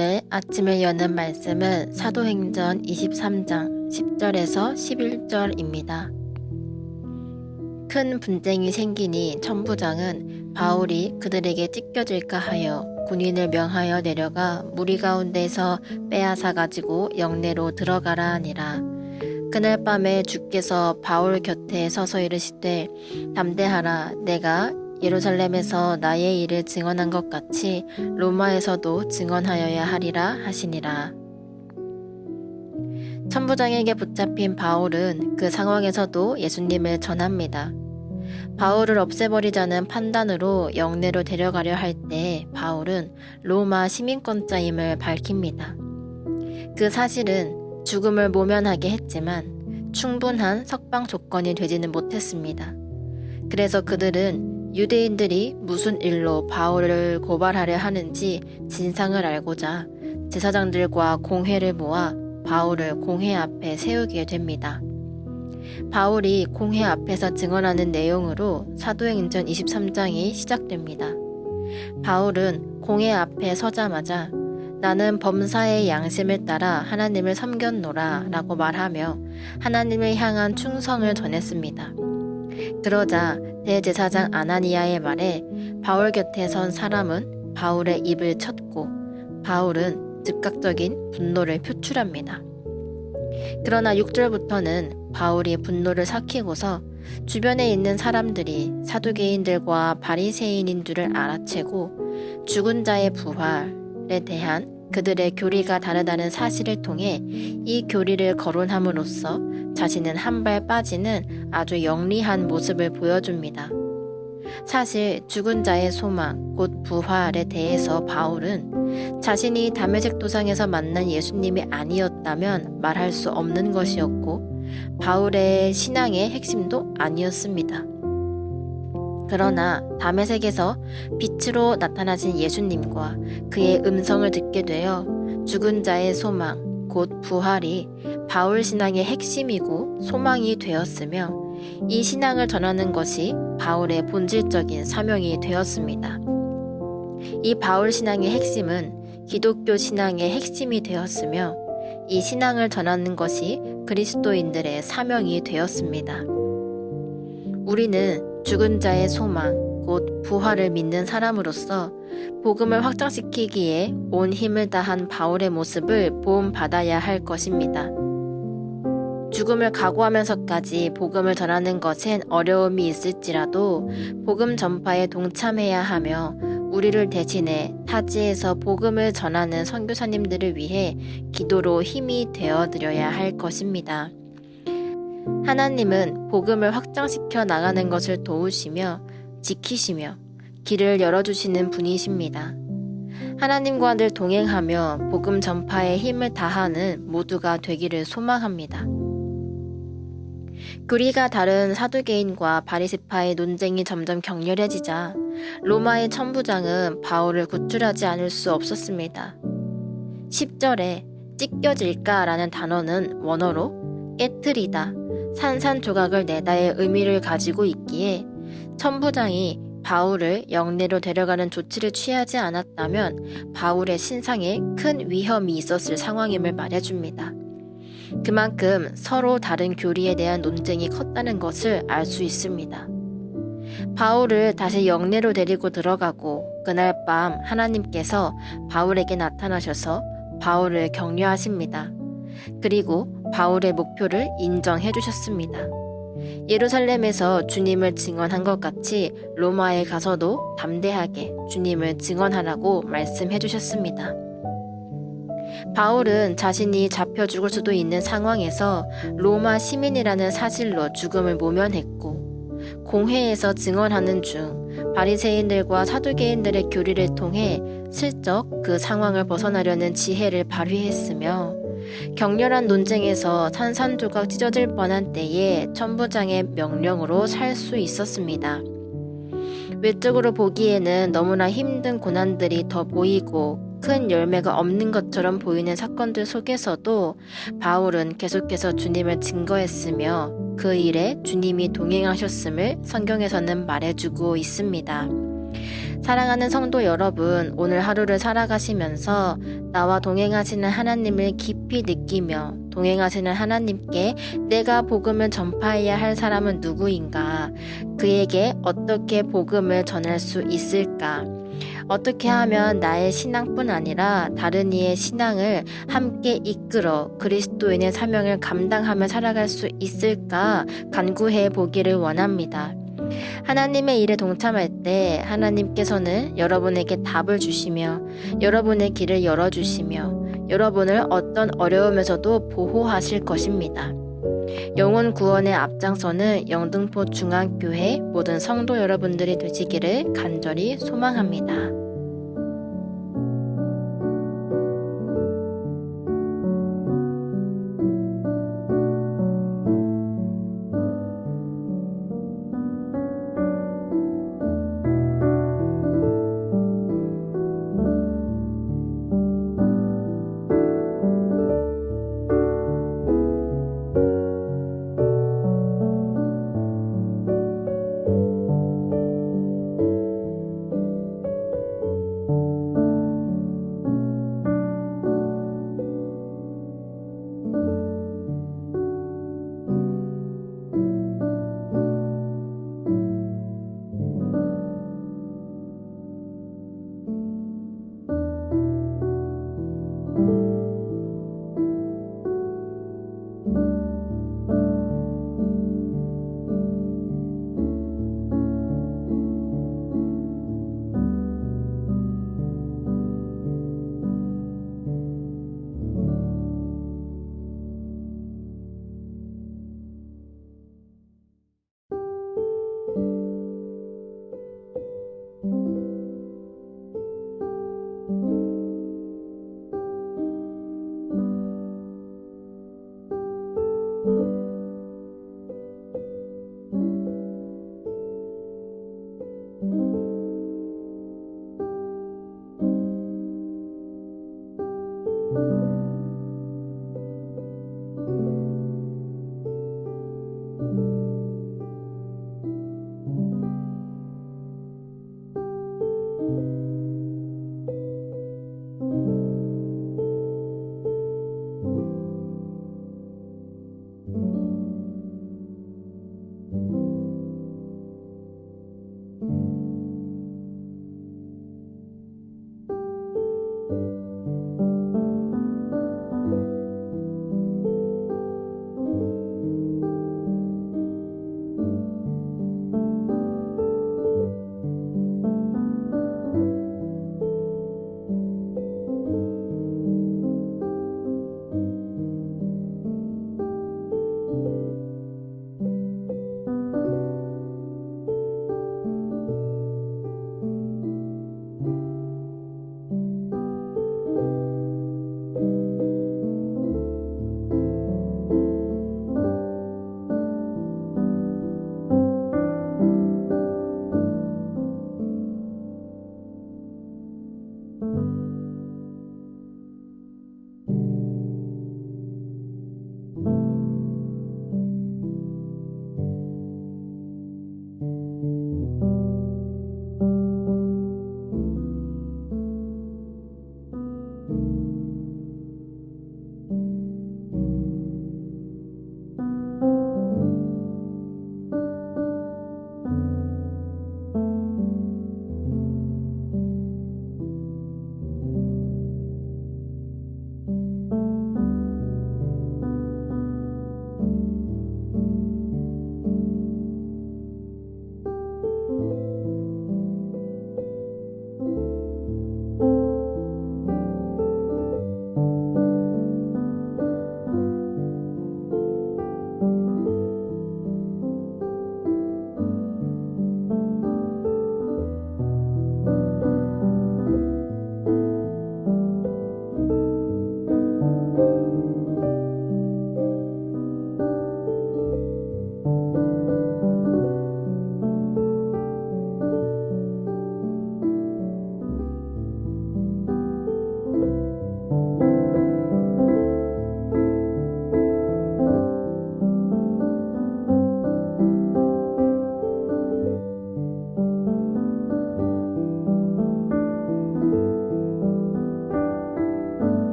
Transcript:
오늘 아침을 여는 말씀은 사도행전 23장 10절에서 11절입니다. 큰 분쟁이 생기니 천부장은 바울이 그들에게 찢겨질까 하여 군인을 명하여 내려가 무리 가운데서 빼앗아 가지고 영내로 들어가라 하니라. 그날 밤에 주께서 바울 곁에 서서 이르시되 담대하라. 내가 예루살렘에서 나의 일을 증언한 것 같이 로마에서도 증언하여야 하리라 하시니라. 천부장에게 붙잡힌 바울은 그 상황에서도 예수님을 전합니다. 바울을 없애버리자는 판단으로 영내로 데려가려 할 때 바울은 로마 시민권자임을 밝힙니다. 그 사실은 죽음을 모면하게 했지만 충분한 석방 조건이 되지는 못했습니다. 그래서 그들은 유대인들이 무슨 일로 바울을 고발하려 하는지 진상을 알고자 제사장들과 공회를 모아 바울을 공회 앞에 세우게 됩니다. 바울이 공회 앞에서 증언하는 내용으로 사도행전 23장이 시작됩니다. 바울은 공회 앞에 서자마자 나는 범사의 양심을 따라 하나님을 섬겼노라 라고 말하며 하나님을 향한 충성을 전했습니다. 그러자 대제사장 아나니아의 말에 바울 곁에 선 사람은 바울의 입을 쳤고 바울은 즉각적인 분노를 표출합니다. 그러나 6절부터는 바울이 분노를 삭히고서 주변에 있는 사람들이 사두개인들과 바리새인인 줄을 알아채고 죽은 자의 부활에 대한 그들의 교리가 다르다는 사실을 통해 이 교리를 거론함으로써 자신은 한 발 빠지는 아주 영리한 모습을 보여줍니다. 사실 죽은 자의 소망, 곧 부활에 대해서 바울은 자신이 다메섹 도상에서 만난 예수님이 아니었다면 말할 수 없는 것이었고 바울의 신앙의 핵심도 아니었습니다. 그러나 다메섹에서 빛으로 나타나신 예수님과 그의 음성을 듣게 되어 죽은 자의 소망, 곧 부활이 바울 신앙의 핵심이고 소망이 되었으며 이 신앙을 전하는 것이 바울의 본질적인 사명이 되었습니다. 이 바울 신앙의 핵심은 기독교 신앙의 핵심이 되었으며 이 신앙을 전하는 것이 그리스도인들의 사명이 되었습니다. 우리는 죽은 자의 소망, 곧 부활을 믿는 사람으로서 복음을 확장시키기에 온 힘을 다한 바울의 모습을 본받아야 할 것입니다. 죽음을 각오하면서까지 복음을 전하는 것엔 어려움이 있을지라도 복음 전파에 동참해야 하며 우리를 대신해 타지에서 복음을 전하는 선교사님들을 위해 기도로 힘이 되어드려야 할 것입니다. 하나님은 복음을 확장시켜 나가는 것을 도우시며 지키시며 길을 열어주시는 분이십니다. 하나님과 늘 동행하며 복음 전파에 힘을 다하는 모두가 되기를 소망합니다. 교리가 다른 사두개인과 바리새파의 논쟁이 점점 격렬해지자 로마의 천부장은 바울을 구출하지 않을 수 없었습니다. 10절에 찢겨질까 라는 단어는 원어로 깨트리다, 산산조각을 내다의 의미를 가지고 있기에 천부장이 바울을 영내로 데려가는 조치를 취하지 않았다면 바울의 신상에 큰 위험이 있었을 상황임을 말해줍니다. 그만큼 서로 다른 교리에 대한 논쟁이 컸다는 것을 알 수 있습니다. 바울을 다시 영내로 데리고 들어가고 그날 밤 하나님께서 바울에게 나타나셔서 바울을 격려하십니다. 그리고 바울의 목표를 인정해 주셨습니다. 예루살렘에서 주님을 증언한 것 같이 로마에 가서도 담대하게 주님을 증언하라고 말씀해 주셨습니다. 바울은 자신이 잡혀 죽을 수도 있는 상황에서 로마 시민이라는 사실로 죽음을 모면했고 공회에서 증언하는 중 바리새인들과 사두개인들의 교리를 통해 슬쩍 그 상황을 벗어나려는 지혜를 발휘했으며 격렬한 논쟁에서 산산조각 찢어질 뻔한 때에 천부장의 명령으로 살 수 있었습니다. 외적으로 보기에는 너무나 힘든 고난들이 더 보이고 큰 열매가 없는 것처럼 보이는 사건들 속에서도 바울은 계속해서 주님을 증거했으며 그 일에 주님이 동행하셨음을 성경에서는 말해주고 있습니다. 사랑하는 성도 여러분, 오늘 하루를 살아가시면서 나와 동행하시는 하나님을 깊이 느끼며 동행하시는 하나님께 내가 복음을 전파해야 할 사람은 누구인가? 그에게 어떻게 복음을 전할 수 있을까? 어떻게 하면 나의 신앙뿐 아니라 다른 이의 신앙을 함께 이끌어 그리스도인의 사명을 감당하며 살아갈 수 있을까 간구해 보기를 원합니다. 하나님의 일에 동참할 때 하나님께서는 여러분에게 답을 주시며 여러분의 길을 열어주시며 여러분을 어떤 어려움에서도 보호하실 것입니다. 영혼 구원의 앞장서는 영등포 중앙교회 모든 성도 여러분들이 되시기를 간절히 소망합니다.